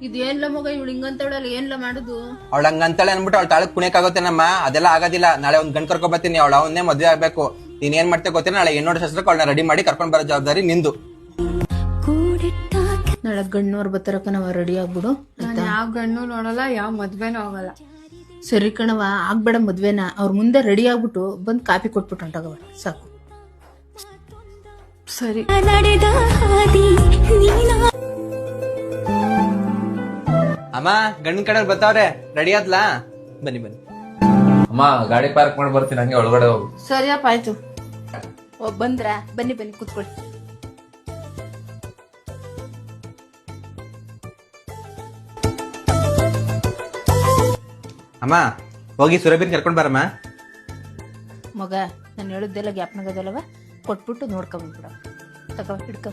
ಇದೇನ್ಲ ಮಗ ಇವಳು ಹಿಂಗಂತವಳಲ್ಲ ಏನ್ಲ ಮಾಡುದು? ಅವಳ ಹಂಗಂತಾಳೆ ಅನ್ಬಿಟ್ಟು ಅವಳ ತಾಳಕ್ ಕುಣಿಯಕ್ಕಾಗುತ್ತೆ ಅದೆಲ್ಲ ಆಗೋದಿಲ್ಲ. ನಾಳೆ ಒಂದ್ ಗಂಡ್ ಕರ್ಕೊಂಡ್ ಬರ್ತೀನಿ, ಅವಳ ಅವನ್ನೇ ಮದ್ವೆ ಆಗ್ಬೇಕು. ನೀನ್ ಏನ್ ಮಾಡ್ತೇ ಗೊತ್ತಿಲ್ಲ, ನಾಳೆ ಹೆಣ್ಣೋಡ ಶಾಸ್ತ್ರಕ್ಕೆ ಅವಳನ್ನ ರೆಡಿ ಮಾಡಿ ಕರ್ಕೊಂಡ್ ಬರೋ ಜವಾಬ್ದಾರಿ ನಿಂದು. ನಾಳೆ ಗಣ್ಣವ್ರು ಬರ್ತಾರಕ್ಕ, ನಾವ್ ರೆಡಿ ಆಗ್ಬಿಡು. ಯಾವ ಗಣ್ಣು ನೋಡಲ್ಲ, ಯಾವ ಮದ್ವೆನೂ ಆಗಲ್ಲ. ಸರಿ ಕಣವ, ಆಗ್ಬೇಡ ಮದ್ವೆನ. ಅವ್ರ ಮುಂದೆ ರೆಡಿ ಆಗ್ಬಿಟ್ಟು ಬಂದ್ ಕಾಪಿ ಕೊಟ್ಬಿಟ್ಟು ಹೊಂಟಾಗವ ಸಾಕು. ಸರಿ. ಅಮ್ಮ ಗಂಡಿನ ಕಡೆ ಬರ್ತಾವ್ರೆ, ರೆಡಿ ಆದ್ಲಾ? ಬನ್ನಿ ಬನ್ನಿ. ಅಮ್ಮ ಗಾಡಿ ಪಾರ್ಕ್ ಮಾಡಿ ಬರ್ತೀನಿ, ಹಂಗೆ ಒಳಗಡೆ ಹೋಗು. ಸರಿಯಪ್ಪ ಆಯ್ತು. ಬಂದ್ರ ಬನ್ನಿ ಬನ್ನಿ ಕೂತ್ಕೊಳ್ಳಿ. ಅಮ್ಮ ಹೋಗಿ ಸುರಭಿನ್ ಕರ್ಕೊಂಡ್ ಬರಮ್ಮ. ಮಗ ನಾನು ಹೇಳಿದ್ದೆಲ್ಲ ಜ್ಞಾಪನಗದಲ್ಲವ, ಕೊಟ್ಬಿಟ್ಟು ನೋಡ್ಕೊಂಡ್ಬಿಡ. ತಗೋ ಹಿಡ್ಕೊ.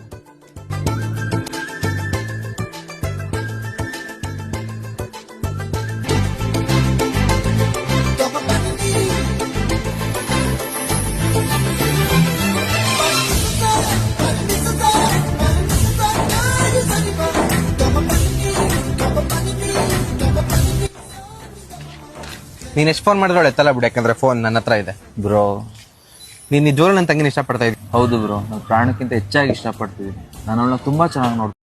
ನೀನ್ ಎಷ್ಟ್ ಫೋನ್ ಮಾಡಿದ್ರೆ ಎತ್ತಲ್ಲ ಬಿಡು, ಯಾಕಂದ್ರೆ ಫೋನ್ ನನ್ನ ಹತ್ರ ಇದೆ. ಬ್ರೋ ನೀನ್ ನಿಜವಾಗ್ಲೂ ನನ್ನ ತಂಗಿನ ಇಷ್ಟಪಡ್ತಾ ಇದ್ದೀನಿ. ಹೌದು ಬ್ರೋ, ನಾನು ಪ್ರಾಣಕ್ಕಿಂತ ಹೆಚ್ಚಾಗಿ ಇಷ್ಟಪಡ್ತಿದ್ದೀನಿ. ನಾನು ಅವಳನ್ನ ತುಂಬಾ ಚೆನ್ನಾಗಿ ನೋಡ್ತೀನಿ.